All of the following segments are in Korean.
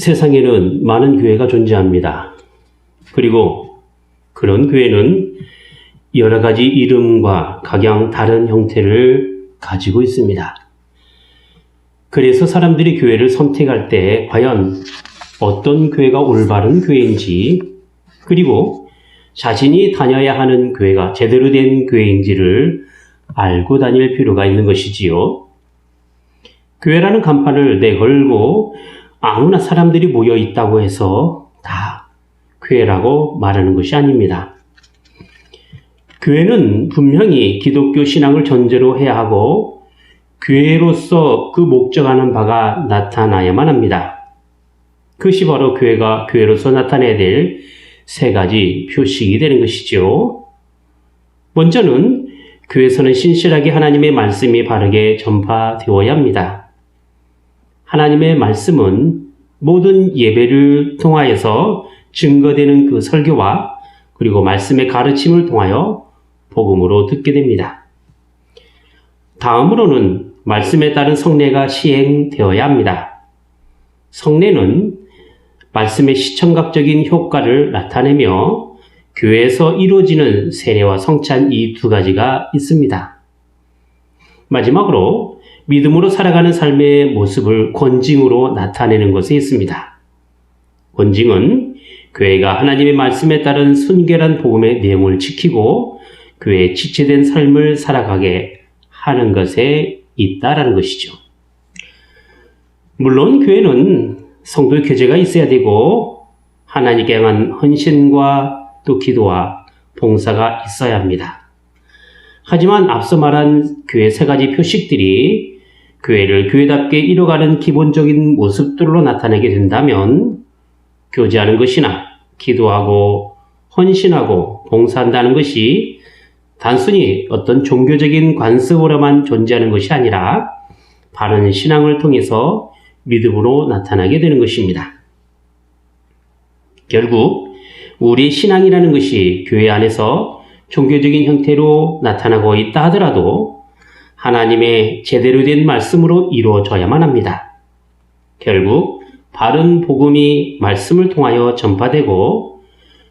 세상에는 많은 교회가 존재합니다. 그리고 그런 교회는 여러 가지 이름과 각양 다른 형태를 가지고 있습니다. 그래서 사람들이 교회를 선택할 때 과연 어떤 교회가 올바른 교회인지, 그리고 자신이 다녀야 하는 교회가 제대로 된 교회인지를 알고 다닐 필요가 있는 것이지요. 교회라는 간판을 내걸고 아무나 사람들이 모여 있다고 해서 다 교회라고 말하는 것이 아닙니다. 교회는 분명히 기독교 신앙을 전제로 해야 하고 교회로서 그 목적하는 바가 나타나야만 합니다. 그것이 바로 교회가 교회로서 나타내야 될 세 가지 표식이 되는 것이죠. 먼저는 교회에서는 신실하게 하나님의 말씀이 바르게 전파되어야 합니다. 하나님의 말씀은 모든 예배를 통하여서 증거되는 그 설교와 그리고 말씀의 가르침을 통하여 복음으로 듣게 됩니다. 다음으로는 말씀에 따른 성례가 시행되어야 합니다. 성례는 말씀의 시청각적인 효과를 나타내며 교회에서 이루어지는 세례와 성찬 이 두 가지가 있습니다. 마지막으로 믿음으로 살아가는 삶의 모습을 권징으로 나타내는 것이 있습니다. 권징은 교회가 하나님의 말씀에 따른 순결한 복음의 내용을 지키고 교회의 지체된 삶을 살아가게 하는 것에 있다라는 것이죠. 물론 교회는 성도의 교제가 있어야 되고 하나님께 향한 헌신과 또 기도와 봉사가 있어야 합니다. 하지만 앞서 말한 교회 세 가지 표식들이 교회를 교회답게 이뤄가는 기본적인 모습들로 나타내게 된다면 교제하는 것이나 기도하고 헌신하고 봉사한다는 것이 단순히 어떤 종교적인 관습으로만 존재하는 것이 아니라 바른 신앙을 통해서 믿음으로 나타나게 되는 것입니다. 결국 우리의 신앙이라는 것이 교회 안에서 종교적인 형태로 나타나고 있다 하더라도 하나님의 제대로 된 말씀으로 이루어져야만 합니다. 결국 바른 복음이 말씀을 통하여 전파되고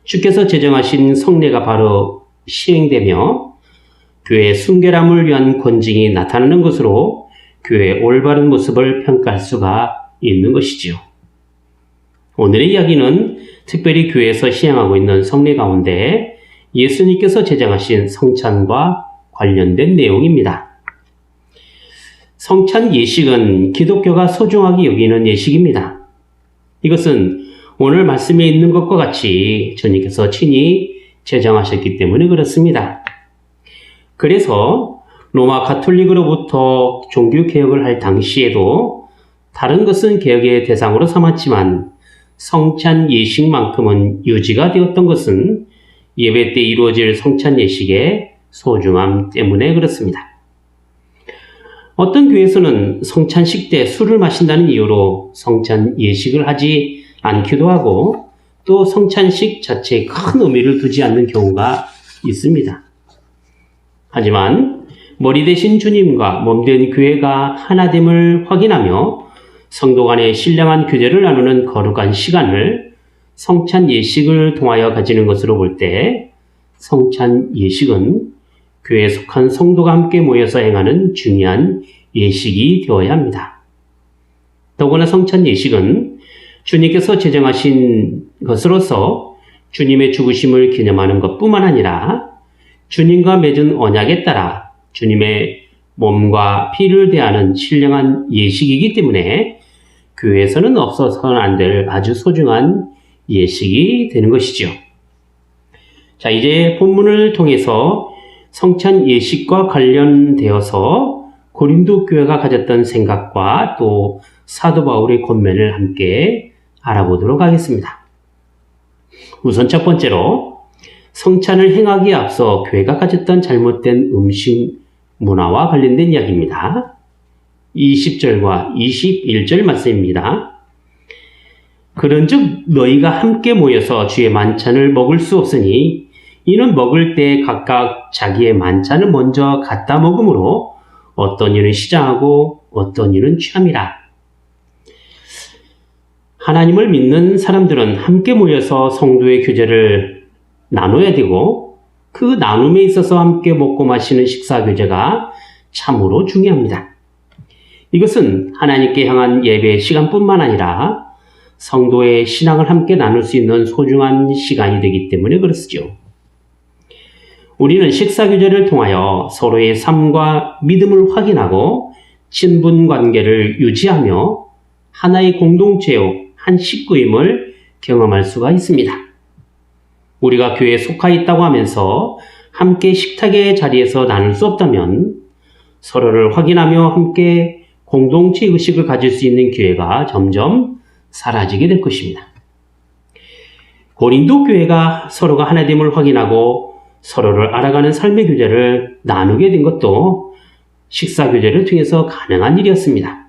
주께서 제정하신 성례가 바로 시행되며 교회의 순결함을 위한 권징이 나타나는 것으로 교회의 올바른 모습을 평가할 수가 있는 것이지요. 오늘의 이야기는 특별히 교회에서 시행하고 있는 성례 가운데 예수님께서 제정하신 성찬과 관련된 내용입니다. 성찬 예식은 기독교가 소중하게 여기는 예식입니다. 이것은 오늘 말씀에 있는 것과 같이 주님께서 친히 제정하셨기 때문에 그렇습니다. 그래서 로마 가톨릭으로부터 종교개혁을 할 당시에도 다른 것은 개혁의 대상으로 삼았지만 성찬 예식만큼은 유지가 되었던 것은 예배 때 이루어질 성찬 예식의 소중함 때문에 그렇습니다. 어떤 교회에서는 성찬식 때 술을 마신다는 이유로 성찬 예식을 하지 않기도 하고 또 성찬식 자체에 큰 의미를 두지 않는 경우가 있습니다. 하지만 머리 대신 주님과 몸된 교회가 하나됨을 확인하며 성도 간의 신령한 교제를 나누는 거룩한 시간을 성찬 예식을 통하여 가지는 것으로 볼 때 성찬 예식은 교회에 속한 성도가 함께 모여서 행하는 중요한 예식이 되어야 합니다. 더구나 성찬 예식은 주님께서 제정하신 것으로서 주님의 죽으심을 기념하는 것뿐만 아니라 주님과 맺은 언약에 따라 주님의 몸과 피를 대하는 신령한 예식이기 때문에 교회에서는 없어서는 안 될 아주 소중한 예식이 되는 것이죠. 자, 이제 본문을 통해서 성찬 예식과 관련되어서 고린도 교회가 가졌던 생각과 또 사도 바울의 권면을 함께 알아보도록 하겠습니다. 우선 첫 번째로 성찬을 행하기에 앞서 교회가 가졌던 잘못된 음식 문화와 관련된 이야기입니다. 20절과 21절 말씀입니다. 그런즉 너희가 함께 모여서 주의 만찬을 먹을 수 없으니 이는 먹을 때 각각 자기의 만찬을 먼저 갖다 먹으므로 어떤 이는 시장하고 어떤 이는 취함이라. 하나님을 믿는 사람들은 함께 모여서 성도의 교제를 나눠야 되고 그 나눔에 있어서 함께 먹고 마시는 식사 교제가 참으로 중요합니다. 이것은 하나님께 향한 예배의 시간뿐만 아니라 성도의 신앙을 함께 나눌 수 있는 소중한 시간이 되기 때문에 그렇죠. 우리는 식사 교제를 통하여 서로의 삶과 믿음을 확인하고 친분 관계를 유지하며 하나의 공동체요, 한 식구임을 경험할 수가 있습니다. 우리가 교회에 속하 있다고 하면서 함께 식탁의 자리에서 나눌 수 없다면 서로를 확인하며 함께 공동체 의식을 가질 수 있는 기회가 점점 사라지게 될 것입니다. 고린도 교회가 서로가 하나됨을 확인하고 서로를 알아가는 삶의 교제를 나누게 된 것도 식사 교제를 통해서 가능한 일이었습니다.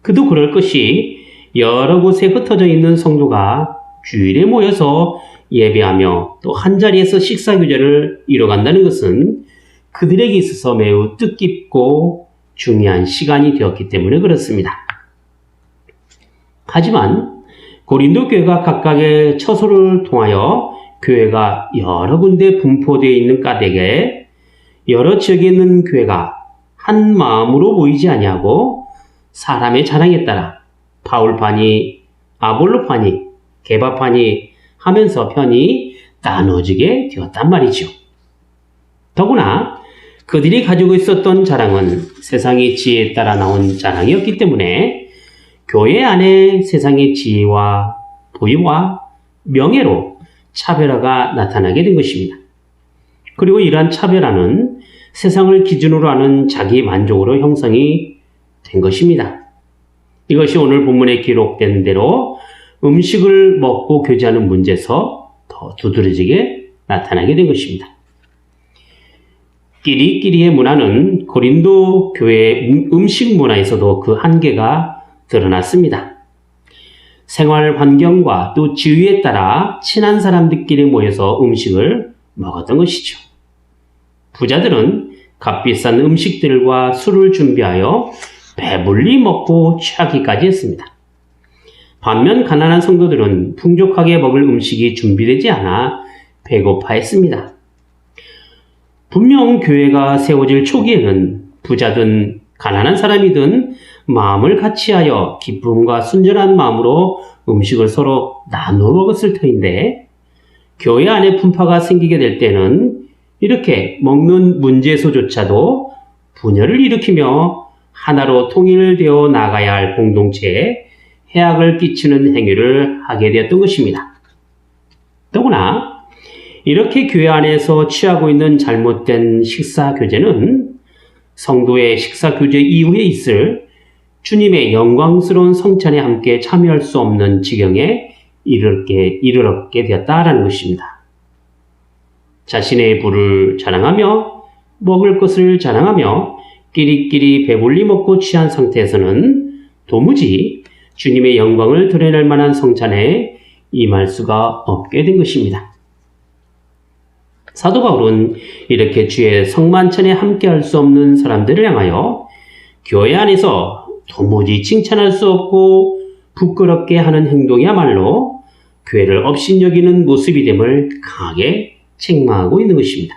그도 그럴 것이 여러 곳에 흩어져 있는 성도가 주일에 모여서 예배하며 또 한자리에서 식사 교제를 이뤄간다는 것은 그들에게 있어서 매우 뜻깊고 중요한 시간이 되었기 때문에 그렇습니다. 하지만 고린도 교회가 각각의 처소를 통하여 교회가 여러 군데 분포되어 있는 까닭에 여러 지역에 있는 교회가 한 마음으로 모이지 아니하고 사람의 자랑에 따라 바울파니, 아볼로파니, 게바파니 하면서 편이 나눠지게 되었단 말이죠. 더구나 그들이 가지고 있었던 자랑은 세상의 지혜에 따라 나온 자랑이었기 때문에 교회 안에 세상의 지혜와 부유와 명예로 차별화가 나타나게 된 것입니다. 그리고 이러한 차별화는 세상을 기준으로 하는 자기 만족으로 형성이 된 것입니다. 이것이 오늘 본문에 기록된 대로 음식을 먹고 교제하는 문제에서 더 두드러지게 나타나게 된 것입니다. 끼리끼리의 문화는 고린도 교회의 음식 문화에서도 그 한계가 드러났습니다. 생활 환경과 또 지위에 따라 친한 사람들끼리 모여서 음식을 먹었던 것이죠. 부자들은 값비싼 음식들과 술을 준비하여 배불리 먹고 취하기까지 했습니다. 반면 가난한 성도들은 풍족하게 먹을 음식이 준비되지 않아 배고파했습니다. 분명 교회가 세워질 초기에는 부자든 가난한 사람이든 마음을 같이하여 기쁨과 순전한 마음으로 음식을 서로 나누어 먹었을 터인데 교회 안에 분파가 생기게 될 때는 이렇게 먹는 문제에서조차도 분열을 일으키며 하나로 통일되어 나가야 할 공동체에 해악을 끼치는 행위를 하게 되었던 것입니다. 더구나 이렇게 교회 안에서 취하고 있는 잘못된 식사 교제는 성도의 식사 교제 이후에 있을 주님의 영광스러운 성찬에 함께 참여할 수 없는 지경에 이르렀게 되었다라는 것입니다. 자신의 부를 자랑하며 먹을 것을 자랑하며 끼리끼리 배불리 먹고 취한 상태에서는 도무지 주님의 영광을 드러낼 만한 성찬에 임할 수가 없게 된 것입니다. 사도 바울은 이렇게 주의 성만찬에 함께할 수 없는 사람들을 향하여 교회 안에서 도무지 칭찬할 수 없고 부끄럽게 하는 행동이야말로 교회를 업신여기는 모습이 됨을 강하게 책망하고 있는 것입니다.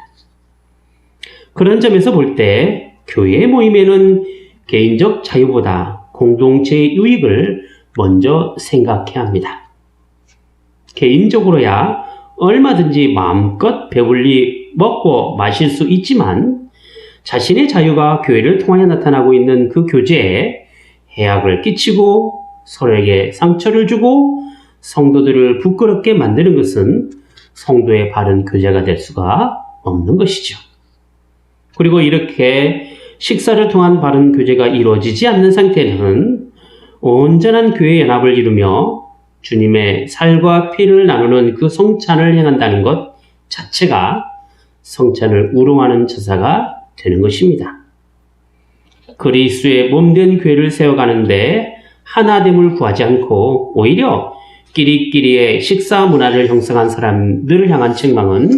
그런 점에서 볼 때 교회의 모임에는 개인적 자유보다 공동체의 유익을 먼저 생각해야 합니다. 개인적으로야 얼마든지 마음껏 배불리 먹고 마실 수 있지만 자신의 자유가 교회를 통하여 나타나고 있는 그 교제에 해악을 끼치고 서로에게 상처를 주고 성도들을 부끄럽게 만드는 것은 성도의 바른 교제가 될 수가 없는 것이죠. 그리고 이렇게 식사를 통한 바른 교제가 이루어지지 않는 상태는 온전한 교회 연합을 이루며 주님의 살과 피를 나누는 그 성찬을 행한다는 것 자체가 성찬을 우롱하는 처사가 되는 것입니다. 그리스도의 몸된 교회를 세워가는데 하나됨을 구하지 않고 오히려 끼리끼리의 식사 문화를 형성한 사람들을 향한 책망은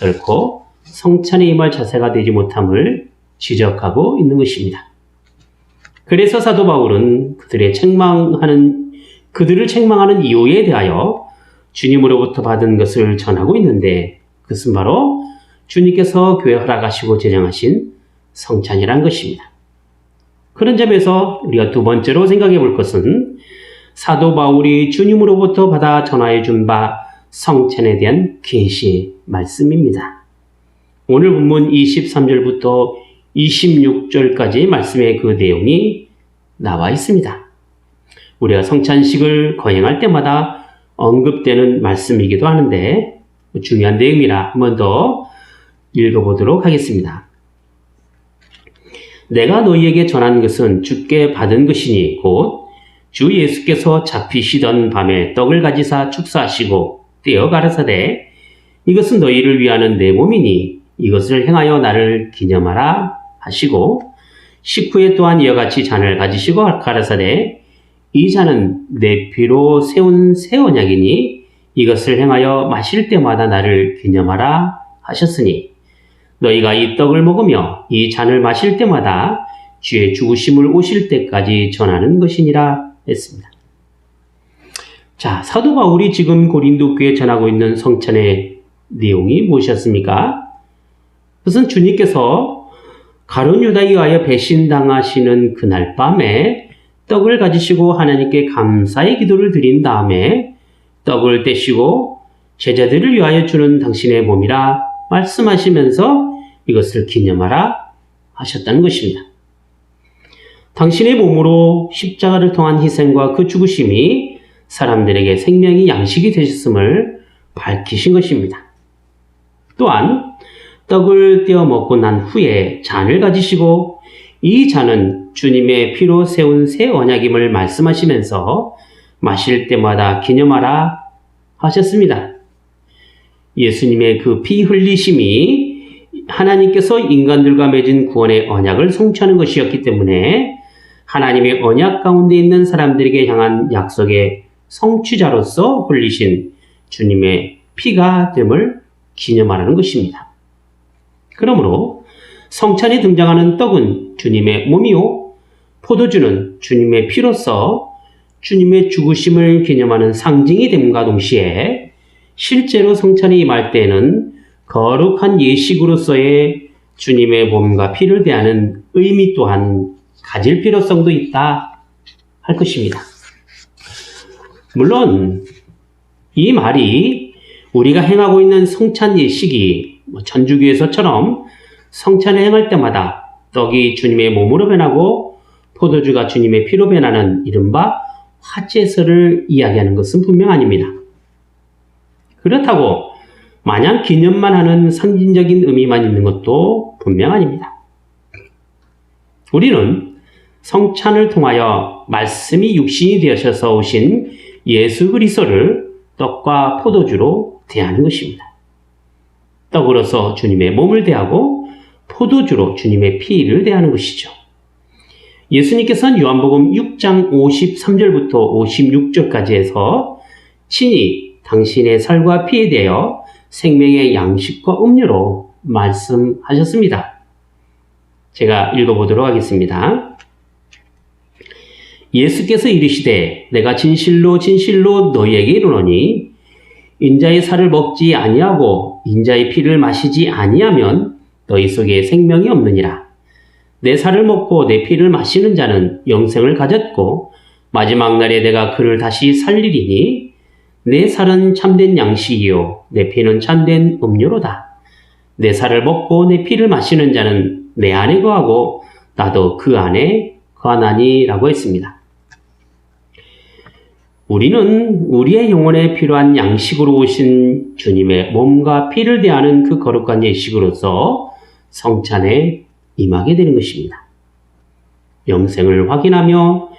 결코 성찬에 임할 자세가 되지 못함을 지적하고 있는 것입니다. 그래서 사도 바울은 그들의 책망하는 그들을 책망하는 이유에 대하여 주님으로부터 받은 것을 전하고 있는데 그것은 바로 주님께서 교회 허락하시고 제정하신 성찬이란 것입니다. 그런 점에서 우리가 두 번째로 생각해 볼 것은 사도 바울이 주님으로부터 받아 전하여 준 바 성찬에 대한 계시의 말씀입니다. 오늘 본문 23절부터 26절까지 말씀의 그 내용이 나와 있습니다. 우리가 성찬식을 거행할 때마다 언급되는 말씀이기도 하는데 중요한 내용이라 한 번 더 읽어보도록 하겠습니다. 내가 너희에게 전한 것은 주께 받은 것이니 곧 주 예수께서 잡히시던 밤에 떡을 가지사 축사하시고 떼어 가라사대 이것은 너희를 위하는 내 몸이니 이것을 행하여 나를 기념하라 하시고 식후에 또한 이와 같이 잔을 가지시고 가라사대 이 잔은 내 피로 세운 새 언약이니 이것을 행하여 마실 때마다 나를 기념하라 하셨으니 너희가 이 떡을 먹으며 이 잔을 마실 때마다 주의 죽으심을 오실 때까지 전하는 것이니라 했습니다. 자, 사도 바울이 지금 고린도 교회에 전하고 있는 성찬의 내용이 무엇이었습니까? 그것은 주님께서 가룟 유다에 의하여 배신당하시는 그날 밤에 떡을 가지시고 하나님께 감사의 기도를 드린 다음에 떡을 떼시고 제자들을 위하여 주는 당신의 몸이라 말씀하시면서 이것을 기념하라 하셨다는 것입니다. 당신의 몸으로 십자가를 통한 희생과 그 죽으심이 사람들에게 생명의 양식이 되셨음을 밝히신 것입니다. 또한 떡을 떼어 먹고 난 후에 잔을 가지시고 이 잔은 주님의 피로 세운 새 언약임을 말씀하시면서 마실 때마다 기념하라 하셨습니다. 예수님의 그 피 흘리심이 하나님께서 인간들과 맺은 구원의 언약을 성취하는 것이었기 때문에 하나님의 언약 가운데 있는 사람들에게 향한 약속의 성취자로서 흘리신 주님의 피가 됨을 기념하라는 것입니다. 그러므로 성찬에 등장하는 떡은 주님의 몸이요 포도주는 주님의 피로서 주님의 죽으심을 기념하는 상징이 됨과 동시에 실제로 성찬이 임할 때에는 거룩한 예식으로서의 주님의 몸과 피를 대하는 의미 또한 가질 필요성도 있다 할 것입니다. 물론 이 말이 우리가 행하고 있는 성찬 예식이 천주교에서처럼 성찬을 행할 때마다 떡이 주님의 몸으로 변하고 포도주가 주님의 피로 변하는 이른바 화제설을 이야기하는 것은 분명 아닙니다. 그렇다고 마냥 기념만 하는 상징적인 의미만 있는 것도 분명 아닙니다. 우리는 성찬을 통하여 말씀이 육신이 되어셔서 오신 예수 그리스도를 떡과 포도주로 대하는 것입니다. 떡으로서 주님의 몸을 대하고 포도주로 주님의 피를 대하는 것이죠. 예수님께서는 요한복음 6장 53절부터 56절까지 해서 친히 당신의 살과 피에 대하여 생명의 양식과 음료로 말씀하셨습니다. 제가 읽어보도록 하겠습니다. 예수께서 이르시되 내가 진실로 진실로 너희에게 이르노니 인자의 살을 먹지 아니하고 인자의 피를 마시지 아니하면 너희 속에 생명이 없느니라. 내 살을 먹고 내 피를 마시는 자는 영생을 가졌고 마지막 날에 내가 그를 다시 살리리니 내 살은 참된 양식이요 내 피는 참된 음료로다. 내 살을 먹고 내 피를 마시는 자는 내 안에 거하고 나도 그 안에 거하나니 라고 했습니다. 우리는 우리의 영혼에 필요한 양식으로 오신 주님의 몸과 피를 대하는 그 거룩한 예식으로서 성찬에 임하게 되는 것입니다. 영생을 확인하며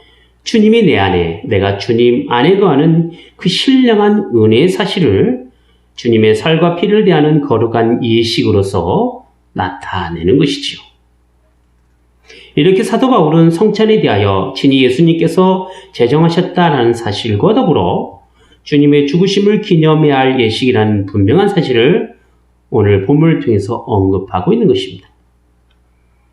주님이 내 안에, 내가 주님 안에 거하는 그 신령한 은혜의 사실을 주님의 살과 피를 대하는 거룩한 예식으로서 나타내는 것이지요. 이렇게 사도 바울은 성찬에 대하여 친히 예수님께서 제정하셨다라는 사실과 더불어 주님의 죽으심을 기념해야 할 예식이라는 분명한 사실을 오늘 본문을 통해서 언급하고 있는 것입니다.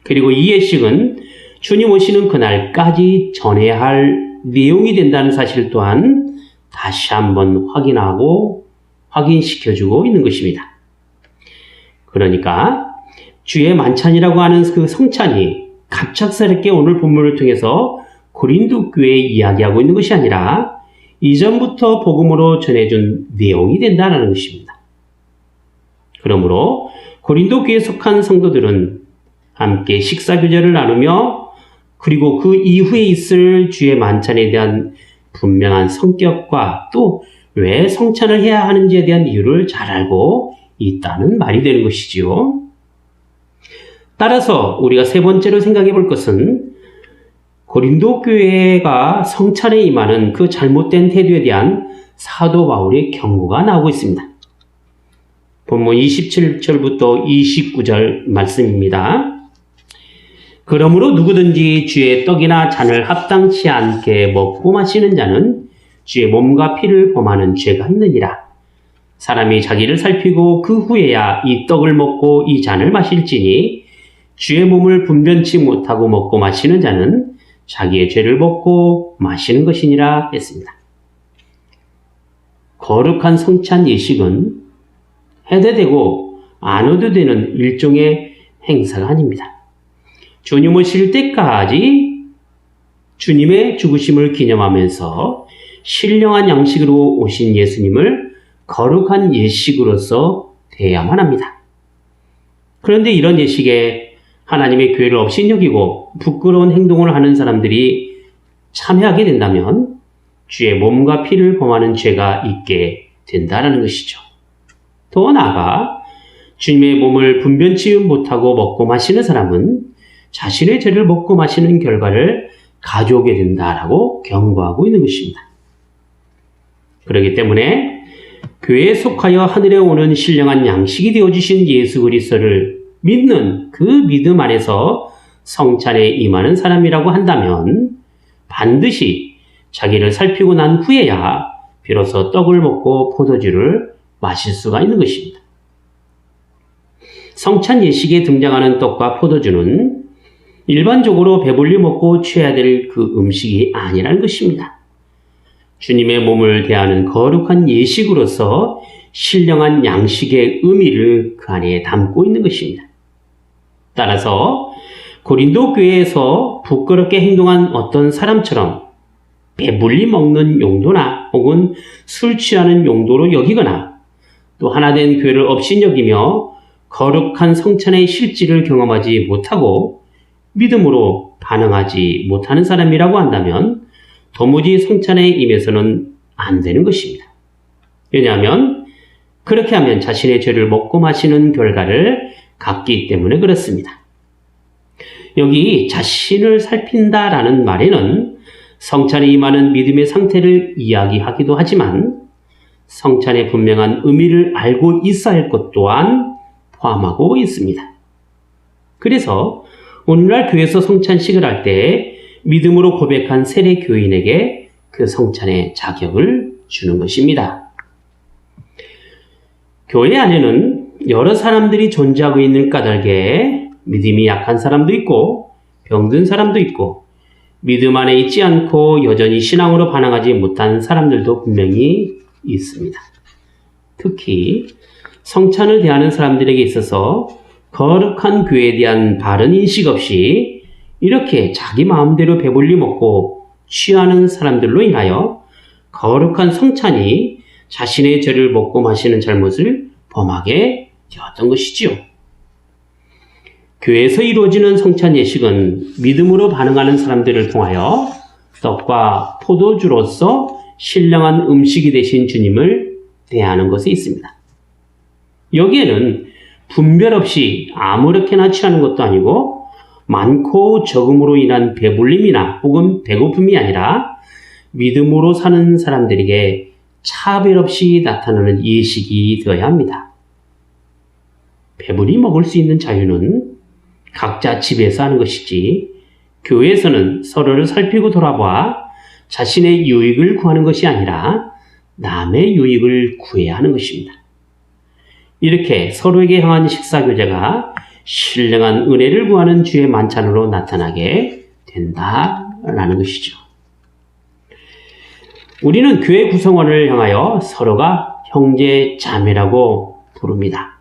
그리고 이 예식은 주님 오시는 그날까지 전해야 할 내용이 된다는 사실 또한 다시 한번 확인시켜주고 있는 것입니다. 그러니까 주의 만찬이라고 하는 그 성찬이 갑작스럽게 오늘 본문을 통해서 고린도 교회에 이야기하고 있는 것이 아니라 이전부터 복음으로 전해준 내용이 된다는 것입니다. 그러므로 고린도 교회에 속한 성도들은 함께 식사교제를 나누며 그리고 그 이후에 있을 주의 만찬에 대한 분명한 성격과 또 왜 성찬을 해야 하는지에 대한 이유를 잘 알고 있다는 말이 되는 것이지요. 따라서 우리가 세 번째로 생각해 볼 것은 고린도 교회가 성찬에 임하는 그 잘못된 태도에 대한 사도 바울의 경고가 나오고 있습니다. 본문 27절부터 29절 말씀입니다. 그러므로 누구든지 주의 떡이나 잔을 합당치 않게 먹고 마시는 자는 주의 몸과 피를 범하는 죄가 있느니라. 사람이 자기를 살피고 그 후에야 이 떡을 먹고 이 잔을 마실지니 주의 몸을 분변치 못하고 먹고 마시는 자는 자기의 죄를 먹고 마시는 것이니라 했습니다. 거룩한 성찬 예식은 해도 되고 안 해도 되는 일종의 행사가 아닙니다. 주님 오실 때까지 주님의 죽으심을 기념하면서 신령한 양식으로 오신 예수님을 거룩한 예식으로서 대해야만 합니다. 그런데 이런 예식에 하나님의 교회를 업신여기고 부끄러운 행동을 하는 사람들이 참여하게 된다면 주의 몸과 피를 범하는 죄가 있게 된다는 것이죠. 더 나아가 주님의 몸을 분변치 못하고 먹고 마시는 사람은 자신의 죄를 먹고 마시는 결과를 가져오게 된다라고 경고하고 있는 것입니다. 그렇기 때문에 교회에 속하여 하늘에 오는 신령한 양식이 되어주신 예수 그리스도를 믿는 그 믿음 안에서 성찬에 임하는 사람이라고 한다면 반드시 자기를 살피고 난 후에야 비로소 떡을 먹고 포도주를 마실 수가 있는 것입니다. 성찬 예식에 등장하는 떡과 포도주는 일반적으로 배불리 먹고 취해야 될 그 음식이 아니라는 것입니다. 주님의 몸을 대하는 거룩한 예식으로서 신령한 양식의 의미를 그 안에 담고 있는 것입니다. 따라서 고린도 교회에서 부끄럽게 행동한 어떤 사람처럼 배불리 먹는 용도나 혹은 술 취하는 용도로 여기거나 또 하나된 교회를 업신여기며 거룩한 성찬의 실질을 경험하지 못하고 믿음으로 반응하지 못하는 사람이라고 한다면 도무지 성찬에 임해서는 안 되는 것입니다. 왜냐하면 그렇게 하면 자신의 죄를 먹고 마시는 결과를 갖기 때문에 그렇습니다. 여기 자신을 살핀다라는 말에는 성찬에 임하는 믿음의 상태를 이야기하기도 하지만 성찬의 분명한 의미를 알고 있어야 할 것 또한 포함하고 있습니다. 그래서 오늘날 교회에서 성찬식을 할 때 믿음으로 고백한 세례 교인에게 그 성찬의 자격을 주는 것입니다. 교회 안에는 여러 사람들이 존재하고 있는 까닭에 믿음이 약한 사람도 있고 병든 사람도 있고 믿음 안에 있지 않고 여전히 신앙으로 반응하지 못한 사람들도 분명히 있습니다. 특히 성찬을 대하는 사람들에게 있어서 거룩한 교회에 대한 바른 인식 없이 이렇게 자기 마음대로 배불리 먹고 취하는 사람들로 인하여 거룩한 성찬이 자신의 죄를 먹고 마시는 잘못을 범하게 되었던 것이지요. 교회에서 이루어지는 성찬 예식은 믿음으로 반응하는 사람들을 통하여 떡과 포도주로서 신령한 음식이 되신 주님을 대하는 것에 있습니다. 여기에는 분별 없이 아무렇게나 취하는 것도 아니고 많고 적음으로 인한 배불림이나 혹은 배고픔이 아니라 믿음으로 사는 사람들에게 차별 없이 나타나는 예식이 되어야 합니다. 배불리 먹을 수 있는 자유는 각자 집에서 하는 것이지 교회에서는 서로를 살피고 돌아봐 자신의 유익을 구하는 것이 아니라 남의 유익을 구해야 하는 것입니다. 이렇게 서로에게 향한 식사교제가 신령한 은혜를 구하는 주의 만찬으로 나타나게 된다라는 것이죠. 우리는 교회 구성원을 향하여 서로가 형제 자매라고 부릅니다.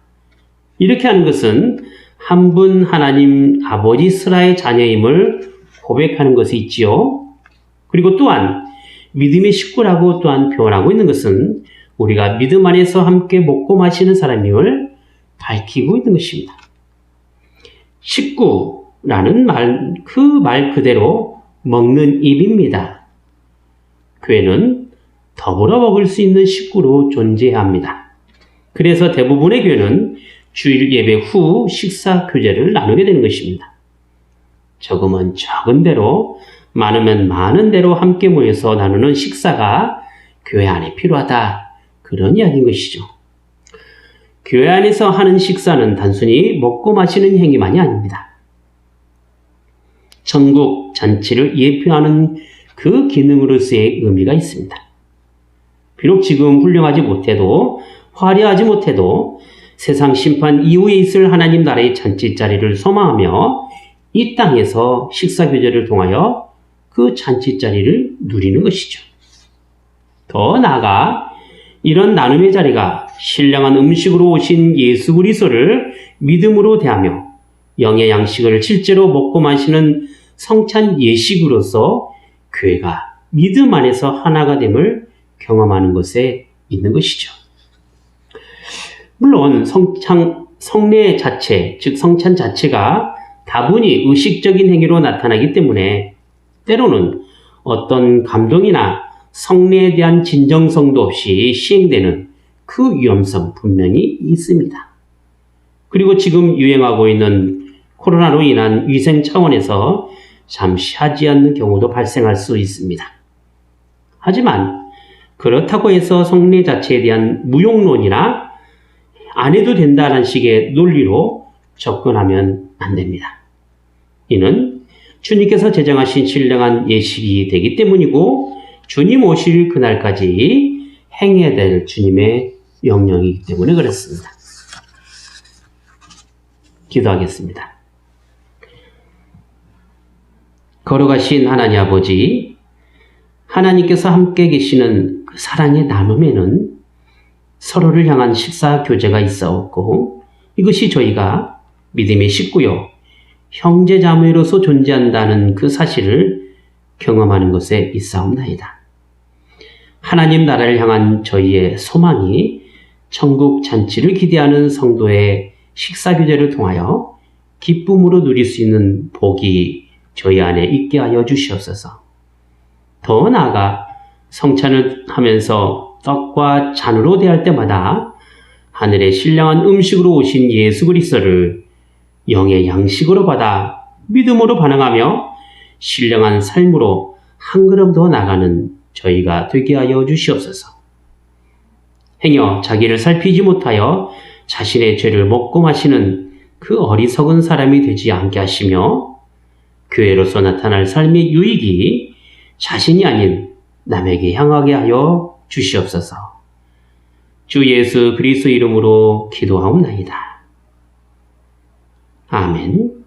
이렇게 하는 것은 한 분 하나님 아버지 스라의 자녀임을 고백하는 것이 있지요. 그리고 또한 믿음의 식구라고 또한 표현하고 있는 것은 우리가 믿음 안에서 함께 먹고 마시는 사람임을 밝히고 있는 것입니다. 식구라는 말, 그 말 그대로 먹는 입입니다. 교회는 더불어 먹을 수 있는 식구로 존재해야 합니다. 그래서 대부분의 교회는 주일 예배 후 식사 교제를 나누게 되는 것입니다. 적으면 적은 대로, 많으면 많은 대로 함께 모여서 나누는 식사가 교회 안에 필요하다. 그런 이야기인 것이죠. 교회 안에서 하는 식사는 단순히 먹고 마시는 행위만이 아닙니다. 천국 잔치를 예표하는 그 기능으로서의 의미가 있습니다. 비록 지금 훌륭하지 못해도, 화려하지 못해도 세상 심판 이후에 있을 하나님 나라의 잔치 자리를 소망하며 이 땅에서 식사 교제를 통하여 그 잔치 자리를 누리는 것이죠. 더 나아가 이런 나눔의 자리가 신령한 음식으로 오신 예수 그리스도를 믿음으로 대하며 영의 양식을 실제로 먹고 마시는 성찬 예식으로서 교회가 믿음 안에서 하나가 됨을 경험하는 것에 있는 것이죠. 물론 성례 자체, 즉 성찬 자체가 다분히 의식적인 행위로 나타나기 때문에 때로는 어떤 감동이나 성례에 대한 진정성도 없이 시행되는 그 위험성 분명히 있습니다. 그리고 지금 유행하고 있는 코로나로 인한 위생 차원에서 잠시 하지 않는 경우도 발생할 수 있습니다. 하지만 그렇다고 해서 성례 자체에 대한 무용론이나 안 해도 된다는 식의 논리로 접근하면 안 됩니다. 이는 주님께서 제정하신 신령한 예식이 되기 때문이고 주님 오실 그날까지 행해야 될 주님의 명령이기 때문에 그렇습니다. 기도하겠습니다. 걸어가신 하나님 아버지, 하나님께서 함께 계시는 그 사랑의 나눔에는 서로를 향한 식사 교제가 있어왔고 이것이 저희가 믿음의 식구요 형제 자매로서 존재한다는 그 사실을 경험하는 것에 있사옵나이다. 하나님 나라를 향한 저희의 소망이 천국 잔치를 기대하는 성도의 식사 교제를 통하여 기쁨으로 누릴 수 있는 복이 저희 안에 있게 하여 주시옵소서. 더 나아가 성찬을 하면서 떡과 잔으로 대할 때마다 하늘의 신령한 음식으로 오신 예수 그리스도를 영의 양식으로 받아 믿음으로 반응하며 신령한 삶으로 한 걸음 더 나가는 저희가 되게 하여 주시옵소서. 행여 자기를 살피지 못하여 자신의 죄를 먹고 마시는 그 어리석은 사람이 되지 않게 하시며 교회로서 나타날 삶의 유익이 자신이 아닌 남에게 향하게 하여 주시옵소서. 주 예수 그리스도 이름으로 기도하옵나이다. 아멘.